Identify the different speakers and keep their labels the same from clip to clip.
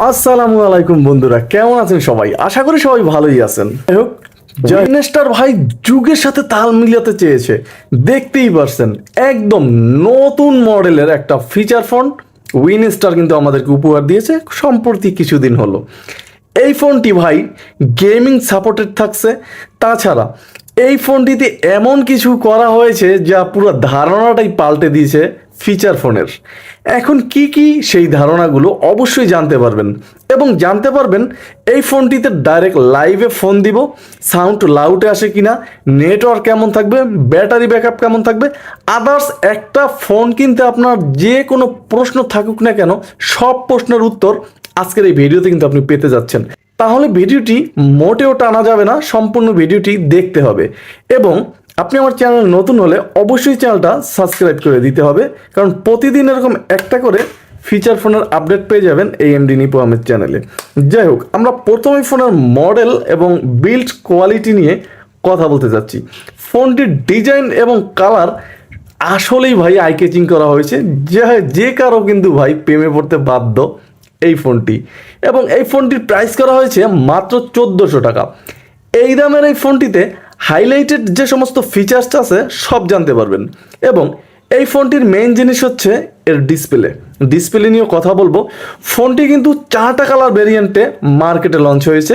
Speaker 1: আসসালামু আলাইকুম বন্ধুরা, কেমন আছেন সবাই? আশা করি সবাই ভালোই আছেন। যাই হোক, জয়নেস্টার ভাই যুগের সাথে তাল মিলাতে চেয়েছে। দেখতেই পারছেন, একদম নতুন মডেলের একটা ফিচার ফোন উইনস্টার কিন্তু আমাদেরকে উপহার দিয়েছে সম্প্রতি কিছুদিন হলো। এই ফোনটি ভাই গেমিং সাপোর্টেড থাকছে। তাছাড়া এই ফোনটিতে এমন কিছু করা হয়েছে যা পুরো ধারণাটাই পাল্টে দিয়েছে ফিচার ফোনের। এখন কি কি সেই ধারণাগুলো অবশ্যই জানতে পারবেন, এবং জানতে পারবেন এই ফোনটিতে ডাইরেক্ট লাইভে ফোন দিব, সাউন্ড লাউডে আসে কিনা, নেটওয়ার্ক কেমন থাকবে, ব্যাটারি ব্যাকআপ কেমন থাকবে, আদার্স একটা ফোন কিনতে আপনার যে কোনো প্রশ্ন থাকুক না কেন সব প্রশ্নের উত্তর আজকের এই ভিডিওতে কিন্তু আপনি পেতে যাচ্ছেন। তাহলে ভিডিওটি মোটেও টানা যাবে না, সম্পূর্ণ ভিডিওটি দেখতে হবে। এবং আপনি আমার চ্যানেল নতুন হলে অবশ্যই চ্যানেলটা সাবস্ক্রাইব করে দিতে হবে, কারণ প্রতিদিন এরকম একটা করে ফিচার ফোনের আপডেট পেয়ে যাবেন এই এমডি নিপু আহমেদ চ্যানেলে। যাই হোক, আমরা প্রথমে ফোনের মডেল এবং বিল্ড কোয়ালিটি নিয়ে কথা বলতে যাচ্ছি। ফোনটির ডিজাইন এবং কালার আসলেই ভাই আই ক্যাচিং করা হয়েছে, যে কারো কিন্তু ভাই প্রেমে পড়তে বাধ্য এই ফোনটি। এবং এই ফোনটির প্রাইস করা হয়েছে মাত্র 1400 টাকা। এই দামের এই ফোনটিতে হাইলাইটেড যে সমস্ত ফিচার্স আছে সব জানতে পারবেন। এবং এই ফোনটির মেইন জিনিস হচ্ছে এর ডিসপ্লে নিয়েও কথা বলবো। ফোনটি কিন্তু 4টা কালার ভেরিয়েন্টে মার্কেটে লঞ্চ হয়েছে।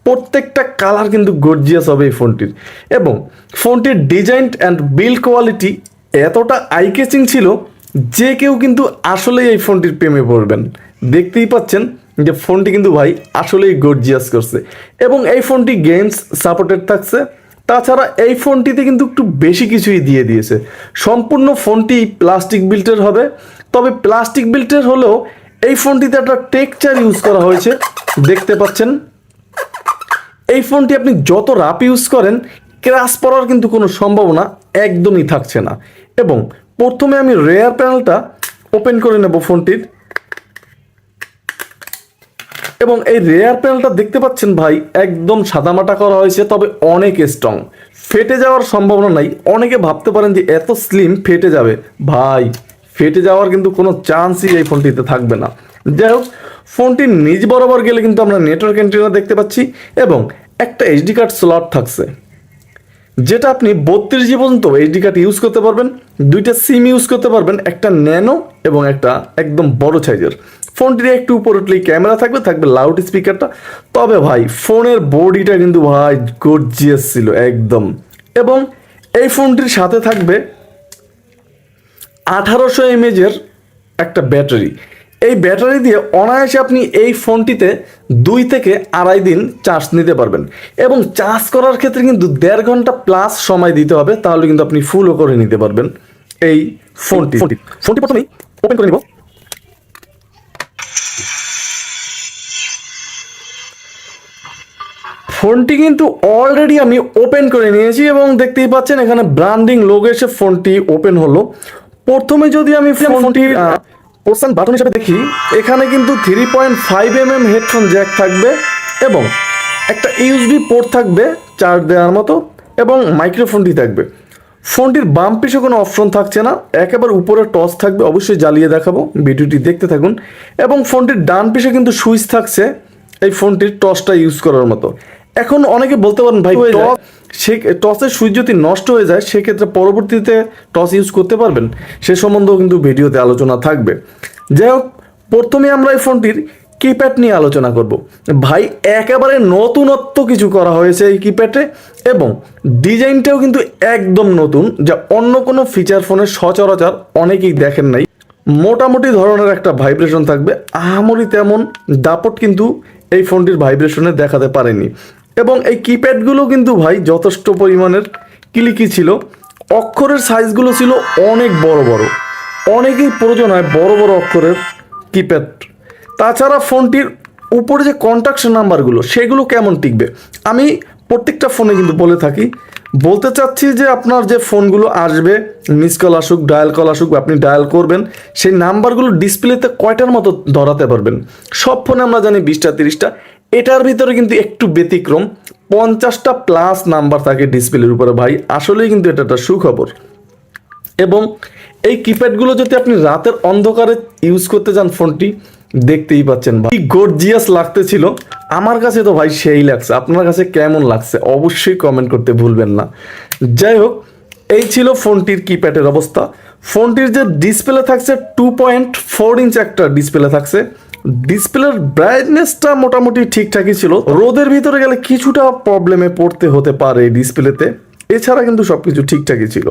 Speaker 1: প্রত্যেকটা কালার কিন্তু গর্জিয়াস হবে এই ফোনটির। এবং ফোনটির ডিজাইন অ্যান্ড বিল্ড কোয়ালিটি এতটা আই ক্যাচিং ছিল যে কেউ কিন্তু আসলেই এই ফোনটির প্রেমে পড়বেন। দেখতেই পাচ্ছেন যে ফোনটি কিন্তু ভাই আসলেই গর্জিয়াস করছে। এবং এই ফোনটি গেমস সাপোর্টেড থাকছে। তাছাড়া এই ফোনটিতে কিন্তু একটু বেশি কিছুই দিয়ে দিয়েছে। সম্পূর্ণ ফোনটি প্লাস্টিক বিল্টের হবে, তবে প্লাস্টিক বিল্টের হলেও এই ফোনটিতে একটা টেক্সচার ইউজ করা হয়েছে, দেখতে পাচ্ছেন। এই ফোনটি আপনি যত রাপ ইউজ করেন ক্র্যাশ পড়ার কিন্তু কোনো সম্ভাবনা একদমই থাকছে না। এবং প্রথমে আমি রেয়ার প্যানেলটা ওপেন করে নেব ফোনটির। এবং এই রেয়ার প্যানেলটা দেখতে পাচ্ছেন ভাই একদম সাদামাটা করা হয়েছে, তবে অনেক স্ট্রং, ফেটে যাওয়ার সম্ভাবনা নাই। অনেকে ভাবতে পারেন যে এত স্লিম ফেটে যাবে, ভাই ফেটে যাওয়ার কিন্তু কোনো চান্সই এই ফোনটিতে থাকবে না। যাই হোক, ফোনটির নিচ বরাবর গেলে কিন্তু আমরা নেটওয়ার্ক অ্যান্টেনা দেখতে পাচ্ছি, এবং একটা এইচডি কার্ড স্লট থাকছে, যেটা আপনি 32 পর্যন্ত এইচডি কার্ড ইউজ করতে পারবেন। 2টা সিম ইউজ করতে পারবেন, একটা ন্যানো এবং একটা একদম বড় সাইজের। ফোনটির একটু উপরে উঠলেই ক্যামেরা থাকবে লাউড স্পিকারটা। তবে ভাই ফোনের বডিটা কিন্তু ভাই গর্জিয়াস ছিল একদম। এবং এই ফোনটির সাথে থাকবে 1800 mAh একটা ব্যাটারি। এই ব্যাটারি দিয়ে অনায়াসে আপনি এই ফোনটিতে 2 থেকে 2.5 দিন চার্জ নিতে পারবেন। এবং চার্জ করার ক্ষেত্রে কিন্তু 1.5 ঘন্টা প্লাস সময় দিতে হবে, তাহলে কিন্তু আপনি ফুলও করে নিতে পারবেন এই ফোনটি। প্রথমেই ওপেন করে নিব। ফোনটি কিন্তু অলরেডি আমি ওপেন করে নিয়েছি, এবং দেখতেই পাচ্ছেন এখানে ব্র্যান্ডিং লোগো এসে ফোনটি ওপেন হলো। প্রথমে যদি আমি ফোনটির পোর্শন বাটন হিসেবে দেখি, এখানে কিন্তু 3.5 mm হেডফোন জ্যাক থাকবে, এবং একটা ইউএসবি পোর্ট থাকবে চার্জ দেওয়ার মতো, এবং মাইক্রোফোনটি থাকবে। ফোনটির বাম পিছে কোনো অপশন থাকছে না, একেবারে উপরে টর্চ থাকবে, অবশ্যই জ্বালিয়ে দেখাবো, ভিডিওটি দেখতে থাকুন। এবং ফোনটির ডান পিছে কিন্তু সুইচ থাকছে এই ফোনটির টর্চটা ইউজ করার মতো। এখন অনেকে বলতে পারেন ভাই সে টসের সুইচ যদি নষ্ট হয়ে যায় সেক্ষেত্রে পরবর্তীতে টস ইউজ করতে পারবেন, সে সম্বন্ধেও কিন্তু ভিডিওতে আলোচনা থাকবে। যাই হোক, প্রথমে আমরা এই ফোনটির কিপ্যাড নিয়ে আলোচনা করব। ভাই একেবারে নতুনত্ব কিছু করা হয়েছে এই কিপ্যাডে, এবং ডিজাইনটাও কিন্তু একদম নতুন, যা অন্য কোনো ফিচার ফোনের সচরাচর অনেকেই দেখেন নাই। মোটামুটি ধরনের একটা ভাইব্রেশন থাকবে, আহামরি তেমন দাপট কিন্তু এই ফোনটির ভাইব্রেশনে দেখাতে পারেনি। এবং এই কিপ্যাডগুলো কিন্তু ভাই যথেষ্ট পরিমাণের ক্লিকি ছিল, অক্ষরের সাইজগুলো ছিল অনেক বড় বড়, অনেকেই প্রয়োজন হয় বড় বড় অক্ষরের কিপ্যাড। তাছাড়া ফোনটির উপরে যে কন্ট্যাক্ট নাম্বারগুলো সেগুলো কেমন টিকবে, আমি প্রত্যেকটা ফোনে কিন্তু বলতে চাচ্ছি যে আপনার যে ফোনগুলো আসবে, মিস কল আসুক, ডায়াল কল আসুক, আপনি ডায়াল করবেন, সেই নাম্বারগুলো ডিসপ্লেতে কয়টার মতো ধরাতে পারবেন। সব ফোনে আমরা জানি 20টা 30টা, এটার ভিতরে কিন্তু একটু ব্যতিক্রম, 50টা প্লাস নাম্বার থাকে ডিসপ্লের উপরে। ভাই আসলেই কিন্তু এটা একটা সুখবর। এবং এই কিপ্যাডগুলো যদি আপনি রাতের অন্ধকারে ইউজ করতে চান ফোনটি, দেখতেই পাচ্ছেন ভাই, গর্জিয়াস লাগতেছিল। আমার কাছে তো ভাই সেই লাগছে, আপনার কাছে কেমন লাগছে অবশ্যই কমেন্ট করতে ভুলবেন না। যাই হোক, এই ছিল ফোনটির কিপ্যাডের অবস্থা। ফোনটির যে ডিসপ্লে থাকছে 2.4 ইঞ্চ একটা ডিসপ্লে থাকছে। ডিসপ্লের ব্রাইটনেসটা মোটামুটি ঠিকঠাকই ছিল, রোদের ভিতরে গেলে কিছুটা প্রবলেমে পড়তে হতে পারে ডিসপ্লেতে, এছাড়া কিন্তু সব কিছু ঠিকঠাকই ছিল।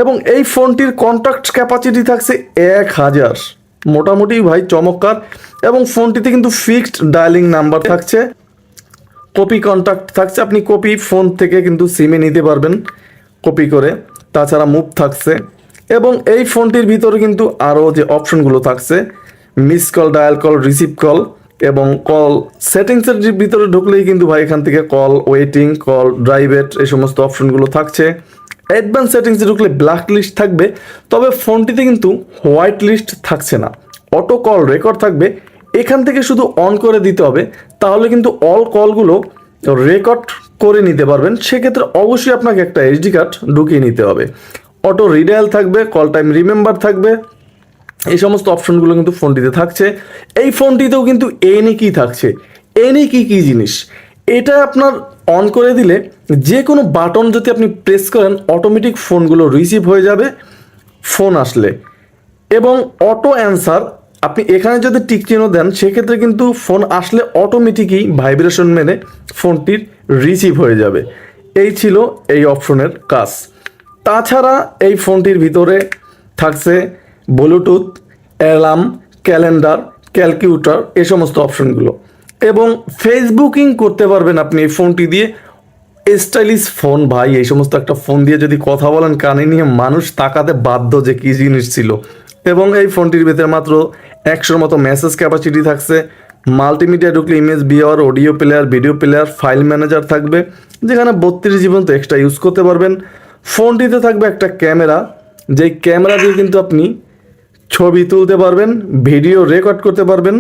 Speaker 1: এবং এই ফোনটির কন্ট্যাক্ট ক্যাপাসিটি থাকছে 1000, মোটামুটি ভাই চমৎকার। এবং ফোনটিতে কিন্তু ফিক্সড ডায়ালিং নাম্বার থাকছে, কপি কন্ট্যাক্ট থাকছে, আপনি কপি ফোন থেকে কিন্তু সিমে নিতে পারবেন কপি করে। তাছাড়া মুভ থাকছে। এবং এই ফোনটির ভিতরে কিন্তু আরও যে অপশনগুলো থাকছে, miss call, dial call, receive call এবং কল সেটিংসের ভিতরে ঢুকলেই কিন্তু ভাই এখান থেকে কল ওয়েটিং, কল ড্রাইভেট এই সমস্ত অপশনগুলো থাকছে। অ্যাডভান্স সেটিংসে ঢুকলে ব্ল্যাক লিস্ট থাকবে, তবে ফোনটিতে কিন্তু হোয়াইট লিস্ট থাকছে না। অটো কল রেকর্ড থাকবে, এখান থেকে শুধু অন করে দিতে হবে, তাহলে কিন্তু অল কলগুলো রেকর্ড করে নিতে পারবেন। সেক্ষেত্রে অবশ্যই আপনাকে একটা এইচডি কার্ড ঢুকিয়ে নিতে হবে। অটো রিডায়াল থাকবে, কল টাইম রিমেম্বার থাকবে, এই সমস্ত অপশনগুলো কিন্তু ফোনটিতে থাকছে। এই ফোনটিতেও কিন্তু এনি কি থাকছে, এনি কি জিনিস, এটা আপনার অন করে দিলে যে কোনো বাটন যদি আপনি প্রেস করেন অটোমেটিক ফোনগুলো রিসিভ হয়ে যাবে ফোন আসলে। এবং অটো অ্যান্সার, আপনি এখানে যদি টিক চিহ্ন দেন সেক্ষেত্রে কিন্তু ফোন আসলে অটোমেটিকই ভাইব্রেশন মেনে ফোনটির রিসিভ হয়ে যাবে। এই ছিল এই অপশনের কাজ। তাছাড়া এই ফোনটির ভিতরে থাকছে ব্লুটুথ, অ্যালার্ম, ক্যালেন্ডার, ক্যালকুলেটর এই সমস্ত অপশনগুলো। এবং ফেসবুকিং করতে পারবেন আপনি এই ফোনটি দিয়ে। স্টাইলিশ ফোন ভাই, এই সমস্ত একটা ফোন দিয়ে যদি কথা বলেন কানে নিয়ে মানুষ তাকাতে বাধ্য যে কী জিনিস ছিল। এবং এই ফোনটির ভিতরে মাত্র 100 মতো মেসেজ ক্যাপাসিটি থাকছে। মাল্টিমিডিয়া ঢুকলে image viewer, audio player, video player, file manager থাকবে, যেখানে 32 GB তো এক্সট্রা ইউজ করতে পারবেন। ফোনটিতে থাকবে একটা ক্যামেরা, যেই ক্যামেরা দিয়ে কিন্তু আপনি ছবি তুলতে পারবেন, ভিডিও রেকর্ড করতে পারবেন।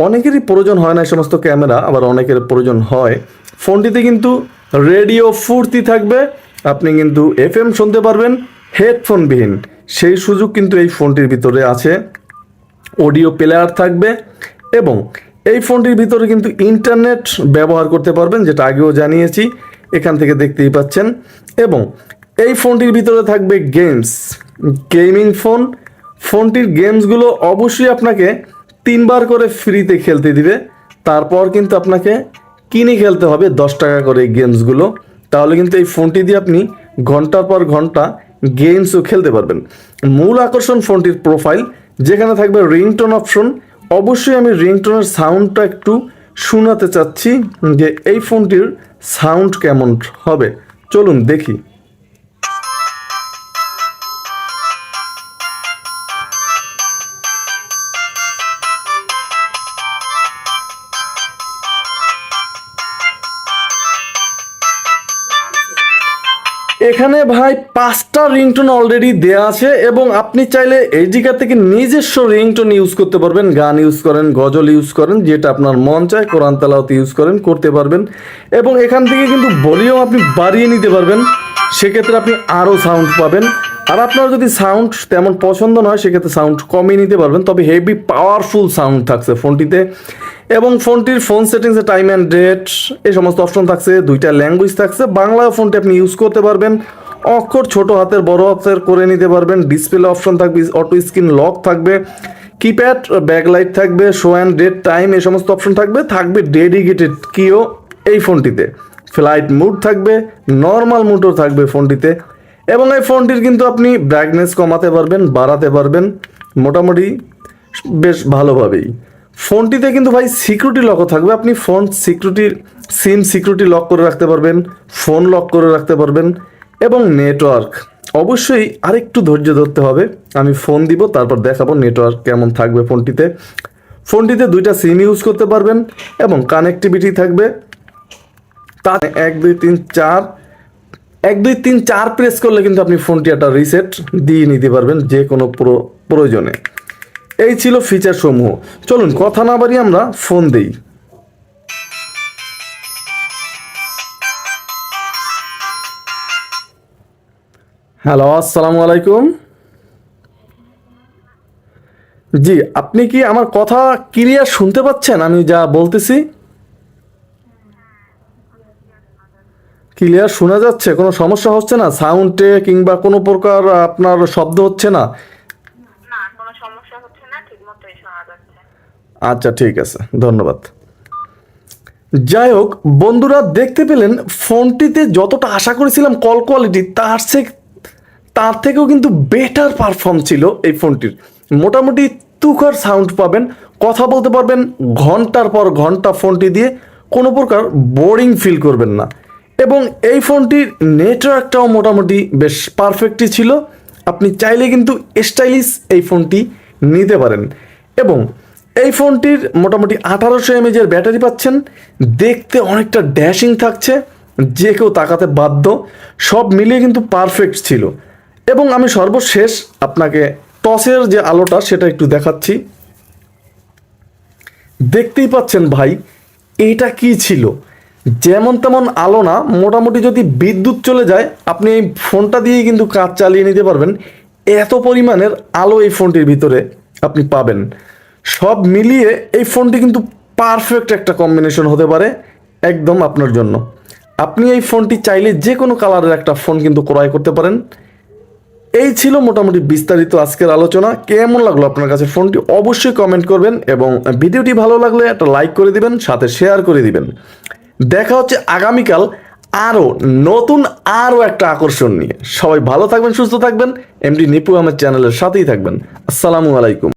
Speaker 1: অনেকেরই প্রয়োজন হয় না এই সমস্ত ক্যামেরা, আবার অনেকের প্রয়োজন হয়। ফোনটিতে কিন্তু রেডিও ফুর্তি থাকবে, আপনি কিন্তু এফএম শুনতে পারবেন হেডফোনবিহীন, সেই সুযোগ কিন্তু এই ফোনটির ভিতরে আছে। অডিও প্লেয়ার থাকবে এবং এই ফোনটির ভিতরে কিন্তু ইন্টারনেট ব্যবহার করতে পারবেন, যেটা আগেও জানিয়েছি, এখান থেকে দেখতেই পাচ্ছেন। এবং এই ফোনটির ভিতরে থাকবে গেমিং ফোন। ফোনটির গেমসগুলো অবশ্যই আপনাকে 3বার করে ফ্রিতে খেলতে দিবে, তারপর কিন্তু আপনাকে কিনে খেলতে হবে 10 টাকা করে গেমসগুলো। তাহলে কিন্তু এই ফোনটি দিয়ে আপনি ঘন্টার পর ঘন্টা গেমসও খেলতে পারবেন। মূল আকর্ষণ ফোনটির প্রোফাইল, যেখানে থাকবে রিংটোন অপশন। অবশ্যই আমি রিংটোনের সাউন্ডটা একটু শোনাতে চাচ্ছি যে এই ফোনটির সাউন্ড কেমন হবে, চলুন দেখি। এখানে ভাই 5টা রিংটোন অলরেডি দেয়া আছে এবং আপনি চাইলে এইচডি কার্ড থেকে নিজস্ব রিংটোন ইউজ করতে পারবেন। গান ইউজ করেন, গজল ইউজ করেন, যেটা আপনার মন চায়, কোরআন তেলাওয়াত ইউজ করেন, করতে পারবেন। এবং এখান থেকে কিন্তু ভলিউম আপনি বাড়িয়ে নিতে পারবেন, সেক্ষেত্রে আপনি আরও সাউন্ড পাবেন। আর আপনার যদি সাউন্ড তেমন পছন্দ নয় সেক্ষেত্রে সাউন্ড কমিয়ে নিতে পারবেন, তবে হেভি পাওয়ারফুল সাউন্ড থাকছে ফোনটিতে। এবং ফোনটির ফোন সেটিংসে টাইম অ্যান্ড ডেট এই সমস্ত অপশন থাকছে, 2টা ল্যাঙ্গুয়েজ থাকছে। বাংলা ফোনটি আপনি ইউজ করতে পারবেন, অক্ষর ছোট হাতের বড় হাতের করে নিতে পারবেন। ডিসপ্লে অপশন থাকবে, অটো স্ক্রিন লক থাকবে, কিপ্যাড, ব্যাকলাইট থাকবে, শো অ্যান্ড ডেট টাইম এই সমস্ত অপশন থাকবে। থাকবে ডেডিকেটেড কিও এই ফোনটিতে, ফ্লাইট মুড থাকবে, নর্মাল মুডও থাকবে ফোনটিতে। এবং এই ফোনটির কিন্তু আপনি ব্রাইটনেস কমাতে পারবেন, বাড়াতে পারবেন মোটামুটি বেশ ভালোভাবেই। ফোনটিতে কিন্তু ভাই সিকিউরিটি লকও থাকবে, আপনি ফোন সিকিউরিটির সিম সিকিউরিটি লক করে রাখতে পারবেন, ফোন লক করে রাখতে পারবেন। এবং নেটওয়ার্ক অবশ্যই আরেকটু ধৈর্য ধরতে হবে, আমি ফোন দিব তারপর দেখাবো নেটওয়ার্ক কেমন থাকবে ফোনটিতে। ফোনটিতে 2টা সিম ইউজ করতে পারবেন এবং কানেক্টিভিটি থাকবে। তার 1 2 3 4 1 2 3 4 প্রেস করলে কিন্তু আপনি ফোনটি একটা রিসেট দিয়ে নিতে পারবেন যে কোনো প্রয়োজনে। এই ছিল ফিচার সমূহ। চলুন কথা না বাড়িয়ে আমরা ফোন দেই। হ্যালো, আসসালামু আলাইকুম। জি, আপনি কি আমার কথা ক্লিয়ার শুনতে পাচ্ছেন আমি যা বলতেছি? ক্লিয়ার শোনা যাচ্ছে? কোনো সমস্যা হচ্ছে না সাউন্ডে কিংবা কোনো প্রকার আপনার শব্দ হচ্ছে না?
Speaker 2: না, কোনো সমস্যা হচ্ছে না, ঠিক মতোই শোনা যাচ্ছে।
Speaker 1: আচ্ছা, ঠিক আছে, ধন্যবাদ। যাই হোক বন্ধুরা, দেখতে পেলেন ফোনটিতে যতটা আশা করেছিলাম কল কোয়ালিটি তার থেকেও কিন্তু বেটার পারফর্ম ছিল এই ফোনটির। মোটামুটি তুখার সাউন্ড পাবেন, কথা বলতে পারবেন ঘন্টার পর ঘন্টা ফোনটি দিয়ে, কোনো প্রকার বোরিং ফিল করবেন না। এবং এই ফোনটির নেটওয়ার্কটাও মোটামুটি বেশ পারফেক্টই ছিল। আপনি চাইলে কিন্তু স্টাইলিশ এই ফোনটি নিতে পারেন। এবং এই ফোনটির মোটামুটি 1800 এমএজের ব্যাটারি পাচ্ছেন, দেখতে অনেকটা ড্যাশিং থাকছে, যে কেউ তাকাতে বাধ্য। সব মিলিয়ে কিন্তু পারফেক্ট ছিল। এবং আমি সর্বশেষ আপনাকে টসের যে আলোটা সেটা একটু দেখাচ্ছি। দেখতেই পাচ্ছেন ভাই, এটা কি ছিল? যেমন তেমন আলো না, মোটামুটি যদি বিদ্যুৎ চলে যায় আপনি এই ফোনটা দিয়েই কিন্তু কাজ চালিয়ে নিতে পারবেন। এত পরিমাণের আলো এই ফোনটির ভিতরে আপনি পাবেন। সব মিলিয়ে এই ফোনটি কিন্তু পারফেক্ট একটা কম্বিনেশন হতে পারে একদম আপনার জন্য। আপনি এই ফোনটি চাইলে যে কোনো কালারের একটা ফোন কিন্তু ক্রয় করতে পারেন। এই ছিল মোটামুটি বিস্তারিত আজকের আলোচনা। কেমন লাগলো আপনার কাছে ফোনটি অবশ্যই কমেন্ট করবেন, এবং ভিডিওটি ভালো লাগলে একটা লাইক করে দিবেন, সাথে শেয়ার করে দিবেন। দেখা হচ্ছে আগামীকাল নতুন আরও একটা আকর্ষণ নিয়ে। সবাই ভালো থাকবেন, সুস্থ থাকবেন, এমডি নিপু আমার চ্যানেলের সাথেই থাকবেন। আসসালামু আলাইকুম।